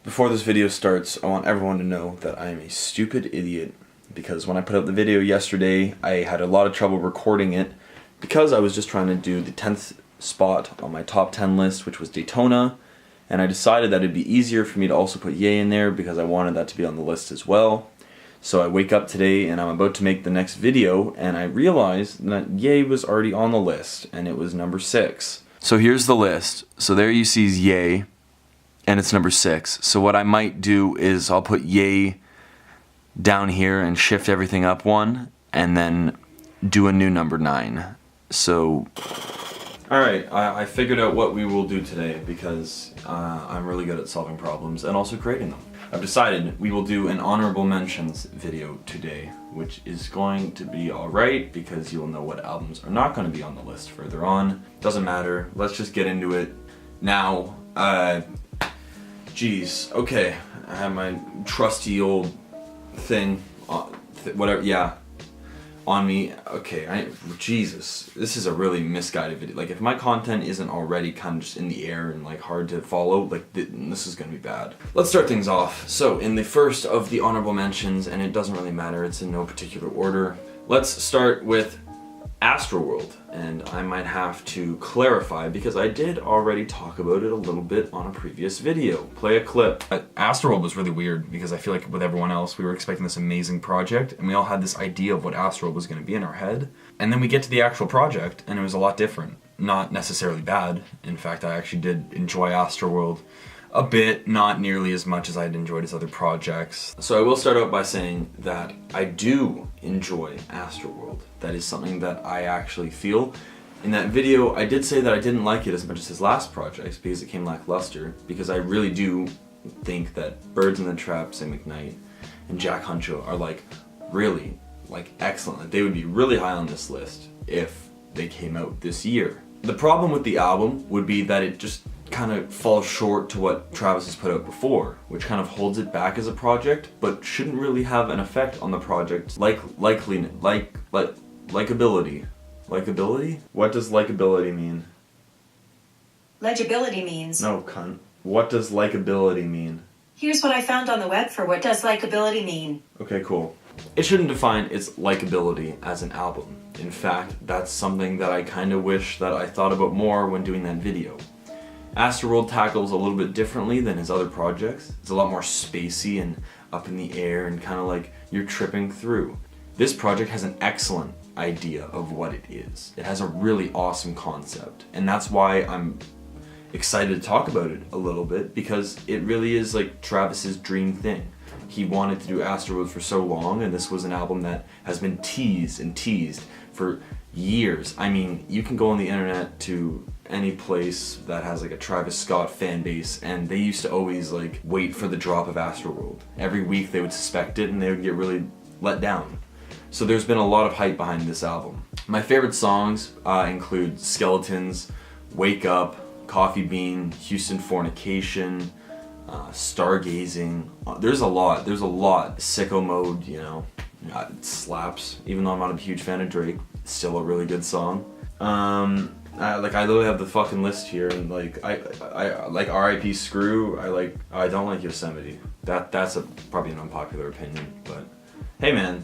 Before this video starts, I want everyone to know that I am a stupid idiot because when I put up the video yesterday, I had a lot of trouble recording it because I was just trying to do the 10th spot on my top 10 list, which was Daytona, and I decided that it'd be easier for me to also put Ye in there because I wanted that to be on the list as well. So I wake up today and I'm about to make the next video and I realized that Ye was already on the list and it was number 6. So here's the list. So there you see Ye. And it's number 6. So what I might do is I'll put Ye down here and shift everything up one, and then do a new number 9. So, alright, I figured out what we will do today because I'm really good at solving problems and also creating them. I've decided we will do an Honourable Mentions video today, which is going to be alright because you'll know what albums are not going to be on the list further on. Doesn't matter, let's just get into it now. Jeez, okay, I have my trusty old thing, whatever, yeah, on me. Okay, Jesus, this is a really misguided video. Like, if my content isn't already kind of just in the air and like hard to follow, like this is gonna be bad. Let's start things off. So, in the first of the honorable mentions, and it doesn't really matter, it's in no particular order, let's start with Astroworld, and I might have to clarify because I did already talk about it a little bit on a previous video. Play a clip. Astroworld was really weird because I feel like with everyone else we were expecting this amazing project and we all had this idea of what Astroworld was going to be in our head, and then we get to the actual project and it was a lot different. Not necessarily bad. In fact, I actually did enjoy Astroworld a bit, not nearly as much as I'd enjoyed his other projects. So I will start out by saying that I do enjoy Astroworld. That is something that I actually feel. In that video, I did say that I didn't like it as much as his last projects because it came lackluster, because I really do think that Birds in the Trap, Sam McKnight, and Jack Huncho are like really excellent. They would be really high on this list if they came out this year. The problem with the album would be that it just kind of falls short to what Travis has put out before, which kind of holds it back as a project, but shouldn't really have an effect on the project's likability. Likability? What does likability mean? Legibility means... No, cunt. What does likability mean? Here's what I found on the web for what does likability mean. Okay, cool. It shouldn't define its likability as an album. In fact, that's something that I kind of wish that I thought about more when doing that video. Astroworld tackles a little bit differently than his other projects. It's a lot more spacey and up in the air and kind of like you're tripping through. This project has an excellent idea of what it is. It has a really awesome concept, and that's why I'm excited to talk about it a little bit, because it really is like Travis's dream thing. He wanted to do Astroworld for so long, and this was an album that has been teased and teased for years. I mean, you can go on the internet to any place that has like a Travis Scott fan base, and they used to always like wait for the drop of Astroworld. Every week they would suspect it and they would get really let down. So there's been a lot of hype behind this album. My favorite songs include Skeletons, Wake Up, Coffee Bean, Houston Fornication, Stargazing. There's a lot. Sicko Mode, you know, it slaps. Even though I'm not a huge fan of Drake, it's still a really good song. I literally have the fucking list here, and like I like R.I.P. Screw. I don't like Yosemite. That's probably an unpopular opinion, but hey man,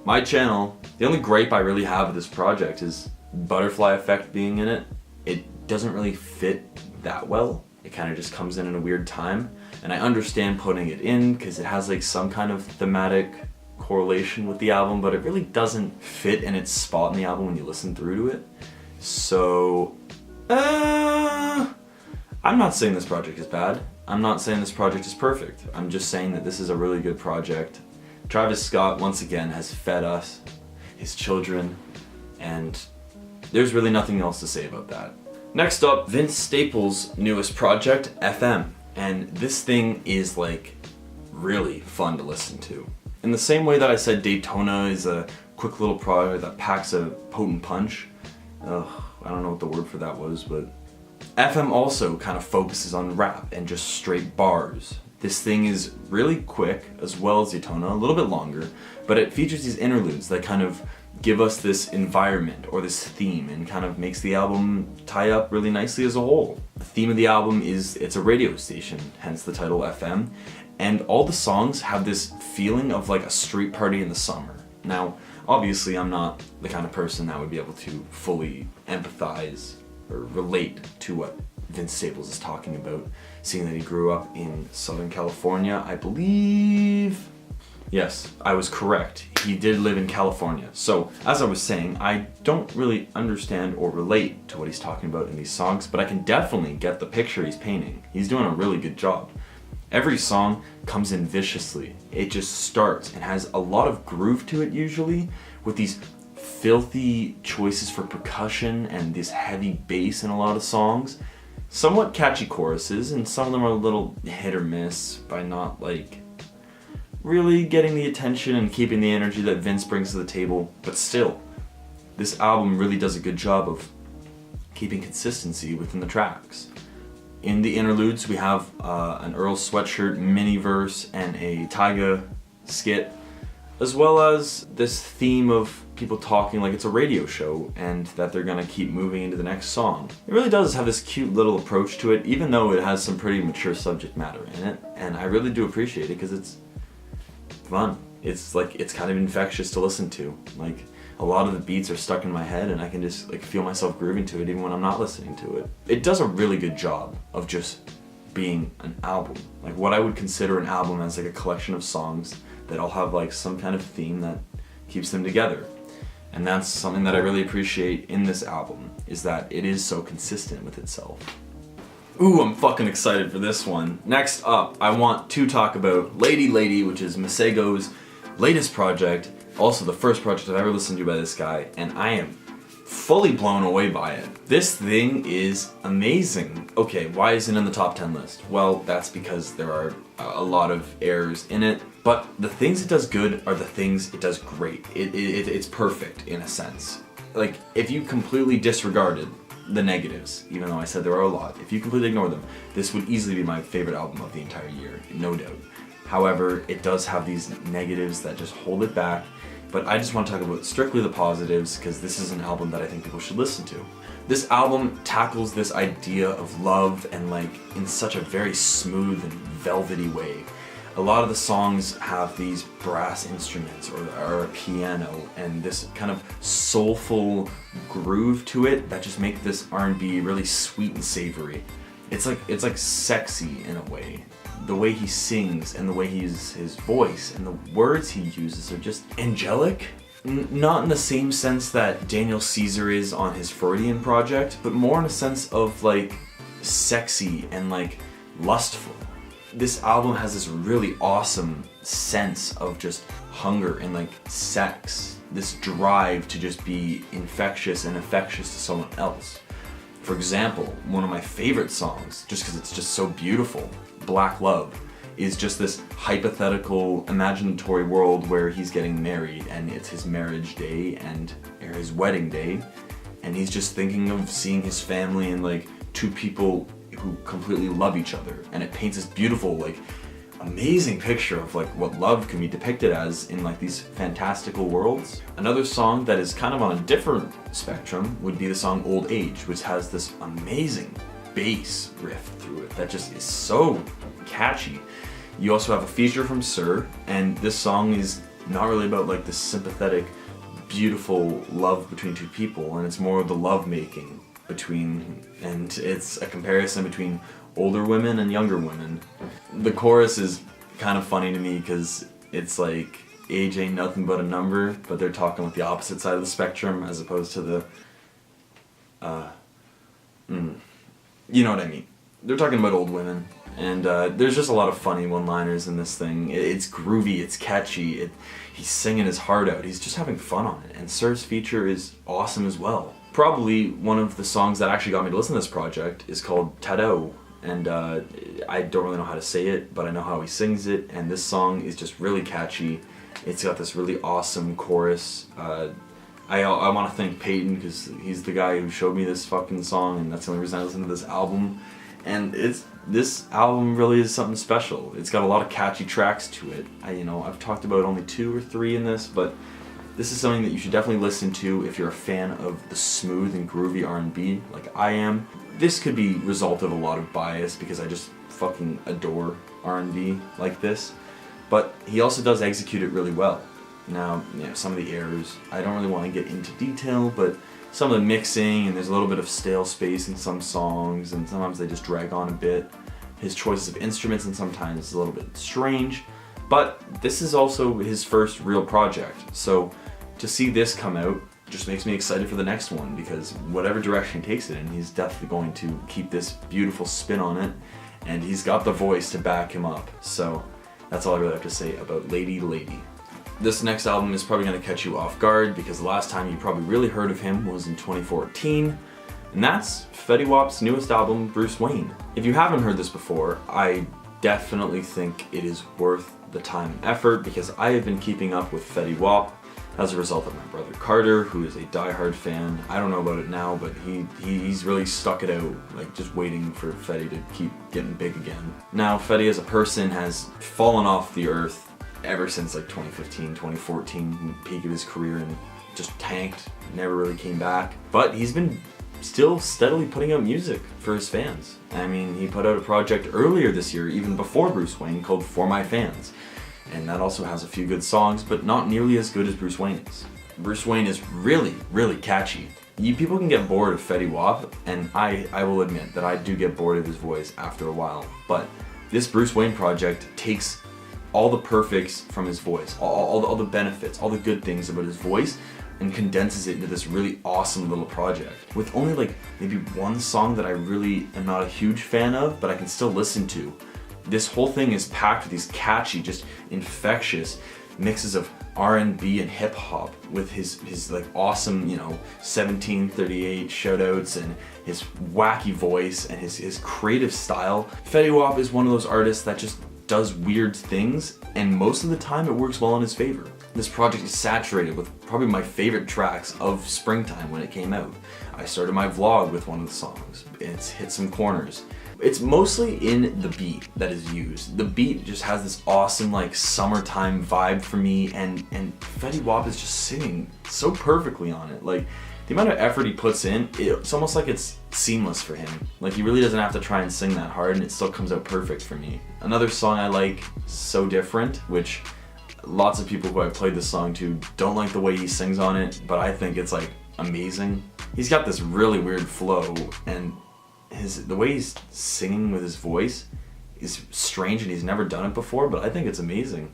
my channel. The only gripe I really have with this project is Butterfly Effect being in it. It doesn't really fit that well. It kind of just comes in a weird time, and I understand putting it in because it has like some kind of thematic correlation with the album, but it really doesn't fit in its spot in the album when you listen through to it. So, I'm not saying this project is bad. I'm not saying this project is perfect. I'm just saying that this is a really good project. Travis Scott, once again, has fed us, his children, and there's really nothing else to say about that. Next up, Vince Staples' newest project, FM. And this thing is like really fun to listen to. In the same way that I said Daytona is a quick little project that packs a potent punch. I don't know what the word for that was, but FM also kind of focuses on rap and just straight bars. This thing is really quick, as well as Daytona, a little bit longer, but it features these interludes that kind of give us this environment or this theme and kind of makes the album tie up really nicely as a whole. The theme of the album is it's a radio station, hence the title FM, and all the songs have this feeling of like a street party in the summer. Now, obviously I'm not the kind of person that would be able to fully empathize or relate to what Vince Staples is talking about, seeing that he grew up in Southern California, I believe. Yes, I was correct. He did live in California. So, as I was saying, I don't really understand or relate to what he's talking about in these songs, but I can definitely get the picture he's painting. He's doing a really good job. Every song comes in viciously. It just starts and has a lot of groove to it usually, with these filthy choices for percussion and this heavy bass in a lot of songs. Somewhat catchy choruses, and some of them are a little hit or miss by not like really getting the attention and keeping the energy that Vince brings to the table, but still, this album really does a good job of keeping consistency within the tracks. In the interludes, we have an Earl Sweatshirt mini verse and a Tyga skit, as well as this theme of people talking like it's a radio show and that they're gonna keep moving into the next song. It really does have this cute little approach to it, even though it has some pretty mature subject matter in it, and I really do appreciate it because it's fun. It's kind of infectious to listen to. Like, a lot of the beats are stuck in my head and I can just like feel myself grooving to it even when I'm not listening to it. It does a really good job of just being an album. Like what I would consider an album as like a collection of songs that all have like some kind of theme that keeps them together. And that's something that I really appreciate in this album, is that it is so consistent with itself. Ooh, I'm fucking excited for this one. Next up, I want to talk about Lady Lady, which is Masego's latest project, also the first project I've ever listened to by this guy, and I am fully blown away by it. This thing is amazing. Okay, why isn't it in the top 10 list? Well, that's because there are a lot of errors in it, but the things it does good are the things it does great. It's perfect in a sense. Like, if you completely disregarded the negatives, even though I said there are a lot, if you completely ignore them, this would easily be my favorite album of the entire year, no doubt. However, it does have these negatives that just hold it back, but I just want to talk about strictly the positives because this is an album that I think people should listen to. This album tackles this idea of love and like in such a very smooth and velvety way. A lot of the songs have these brass instruments or a piano and this kind of soulful groove to it that just make this R&B really sweet and savory. It's like sexy in a way. The way he sings and the way he uses his voice and the words he uses are just angelic. Not in the same sense that Daniel Caesar is on his Freudian project, but more in a sense of like sexy and like lustful. This album has this really awesome sense of just hunger and like sex, this drive to just be infectious and infectious to someone else. For example, one of my favorite songs, just because it's just so beautiful, Black Love, is just this hypothetical, imaginatory world where he's getting married and it's his marriage day or his wedding day, and he's just thinking of seeing his family and like two people who completely love each other, and it paints this beautiful, like, amazing picture of like what love can be depicted as in like these fantastical worlds. Another song that is kind of on a different spectrum would be the song Old Age, which has this amazing bass riff through it that just is so catchy. You also have a feature from Sir, and this song is not really about like this sympathetic, beautiful love between two people, and it's more of the love making between, and it's a comparison between older women and younger women. The chorus is kind of funny to me because it's like age ain't nothing but a number, but they're talking with the opposite side of the spectrum as opposed to the you know what I mean. They're talking about old women, and there's just a lot of funny one-liners in this thing. It's groovy, it's catchy, he's singing his heart out, he's just having fun on it, and Sir's feature is awesome as well. Probably one of the songs that actually got me to listen to this project is called Tado, and I don't really know how to say it, but I know how he sings it, and this song is just really catchy. It's got this really awesome chorus. I want to thank Peyton because he's the guy who showed me this fucking song, and that's the only reason I listened to this album. And this album really is something special. It's got a lot of catchy tracks to it. I've talked about only 2 or 3 in this, but This is something that you should definitely listen to if you're a fan of the smooth and groovy R&B like I am. This could be result of a lot of bias because I just fucking adore R&B like this, but he also does execute it really well. Now, some of the errors, I don't really want to get into detail, but some of the mixing, and there's a little bit of stale space in some songs, and sometimes they just drag on a bit. His choices of instruments and sometimes it's a little bit strange, but this is also his first real project, so to see this come out just makes me excited for the next one, because whatever direction he takes it in, he's definitely going to keep this beautiful spin on it, and he's got the voice to back him up. So that's all I really have to say about Lady Lady. This next album is probably going to catch you off guard, because the last time you probably really heard of him was in 2014, and that's Fetty Wap's newest album, Bruce Wayne. If you haven't heard this before, I definitely think it is worth the time and effort, because I have been keeping up with Fetty Wap as a result of my brother Carter, who is a diehard fan. I don't know about it now, but he's really stuck it out, like just waiting for Fetty to keep getting big again. Now, Fetty as a person has fallen off the earth ever since like 2015, 2014, peak of his career, and just tanked, never really came back. But he's been still steadily putting out music for his fans. I mean, he put out a project earlier this year, even before Bruce Wayne, called For My Fans. And that also has a few good songs, but not nearly as good as Bruce Wayne is. Bruce Wayne is really, really catchy. People can get bored of Fetty Wap, and I will admit that I do get bored of his voice after a while, but this Bruce Wayne project takes all the perfects from his voice, all the benefits, all the good things about his voice, and condenses it into this really awesome little project. With only like maybe one song that I really am not a huge fan of, but I can still listen to. This whole thing is packed with these catchy, just infectious mixes of R&B and hip hop with his like awesome, 1738 shoutouts and his wacky voice and his creative style. Fetty Wap is one of those artists that just does weird things, and most of the time it works well in his favor. This project is saturated with probably my favorite tracks of Springtime when it came out. I started my vlog with one of the songs. It's hit some corners. It's mostly in the beat that is used. The beat just has this awesome like summertime vibe for me, and Fetty Wap is just singing so perfectly on it. Like, the amount of effort he puts in, it's almost like it's seamless for him. Like, he really doesn't have to try and sing that hard, and it still comes out perfect for me. Another song I like, So Different, which lots of people who I've played this song to don't like the way he sings on it, but I think it's like amazing. He's got this really weird flow, and the way he's singing with his voice is strange, and he's never done it before, but I think it's amazing.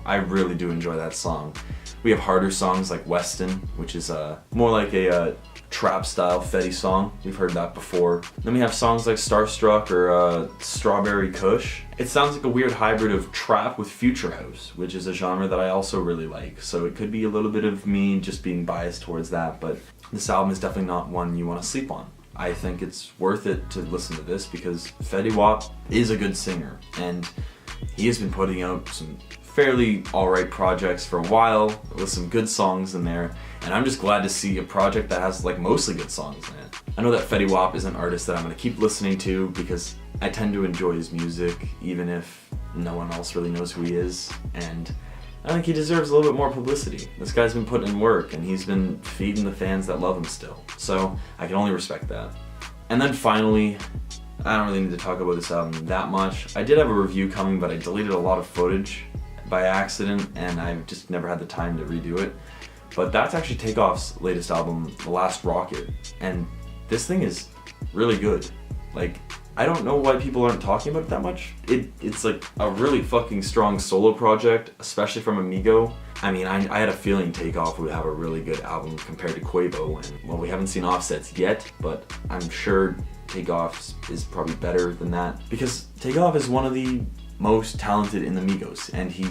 I really do enjoy that song. We have harder songs like Weston, which is more like a trap style Fetty song. We've heard that before. Then we have songs like Starstruck or Strawberry Kush. It sounds like a weird hybrid of trap with future house, which is a genre that I also really like. So it could be a little bit of me just being biased towards that, but this album is definitely not one you want to sleep on. I think it's worth it to listen to this because Fetty Wap is a good singer, and he has been putting out some fairly alright projects for a while with some good songs in there, and I'm just glad to see a project that has like mostly good songs in it. I know that Fetty Wap is an artist that I'm going to keep listening to because I tend to enjoy his music even if no one else really knows who he is, and I think he deserves a little bit more publicity. This guy's been putting in work, and he's been feeding the fans that love him still, so I can only respect that. And then finally, I don't really need to talk about this album that much. I did have a review coming, but I deleted a lot of footage by accident, and I've just never had the time to redo it. But that's actually Takeoff's latest album, The Last Rocket, and this thing is really good. Like, I don't know why people aren't talking about it that much. It's like a really fucking strong solo project, especially from Amigo. I mean, I had a feeling Takeoff would have a really good album compared to Quavo, and well, we haven't seen Offset's yet, but I'm sure Takeoff is probably better than that, because Takeoff is one of the most talented in the Migos, and he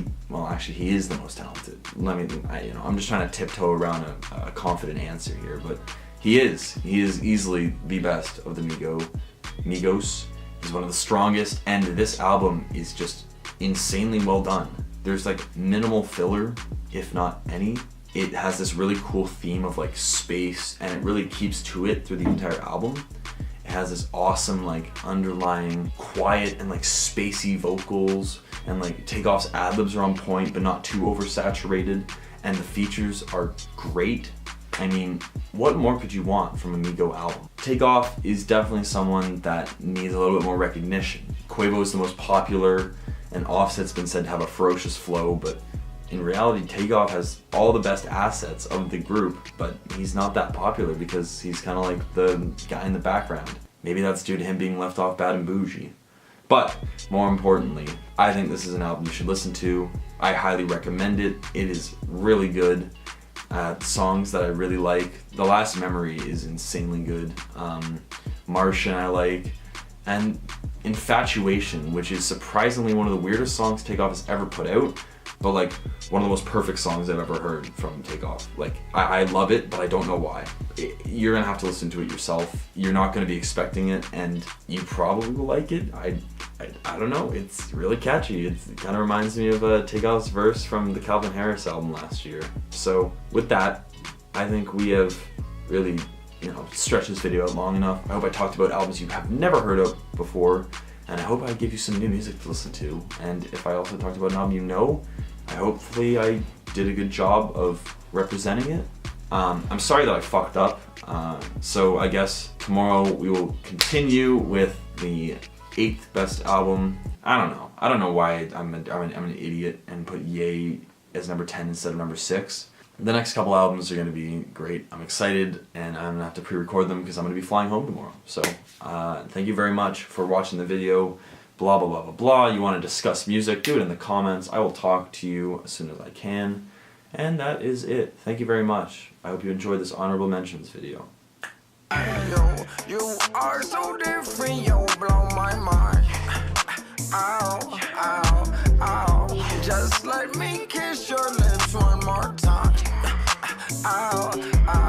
is the most talented. I'm just trying to tiptoe around a confident answer here, but he is easily the best of the Migos. He's one of the strongest, and this album is just insanely well done. There's like minimal filler, if not any. It has this really cool theme of like space, and it really keeps to it through the entire album. It It has this awesome like underlying quiet and like spacey vocals, and like Takeoff's ad-libs are on point but not too oversaturated, and the features are great. I mean, what more could you want from a Migo album? Takeoff is definitely someone that needs a little bit more recognition. Quavo is the most popular, and Offset's been said to have a ferocious flow, but in reality, Takeoff has all the best assets of the group, but he's not that popular because he's kind of like the guy in the background. Maybe that's due to him being left off Bad and Bougie. But more importantly, I think this is an album you should listen to. I highly recommend it. It is really good. Songs that I really like. The Last Memory is insanely good. Martian I like. And Infatuation, which is surprisingly one of the weirdest songs Takeoff has ever put out, but like one of the most perfect songs I've ever heard from Takeoff. Like I love it, but I don't know why. You're gonna have to listen to it yourself. You're not gonna be expecting it, and you probably will like it. I don't know. It's really catchy. It kind of reminds me of Takeoff's verse from the Calvin Harris album last year. So with that, I think we have really, stretched this video out long enough. I hope I talked about albums you have never heard of before, and I hope I give you some new music to listen to. And if I also talked about an album hopefully I did a good job of representing it. I'm sorry that I fucked up. So I guess tomorrow we will continue with the 8th best album. I don't know why I'm an idiot and put Ye as number 10 instead of number 6. The next couple albums are going to be great. I'm excited, and I'm going to have to pre-record them because I'm going to be flying home tomorrow. So thank you very much for watching the video. Blah, blah, blah, blah, blah. You want to discuss music, do it in the comments. I will talk to you as soon as I can. And that is it. Thank you very much. I hope you enjoyed this Honorable Mentions video. You are so different, you blow my mind. Ow, ow, ow. Just let me kiss your lips one more time. Ow, ow.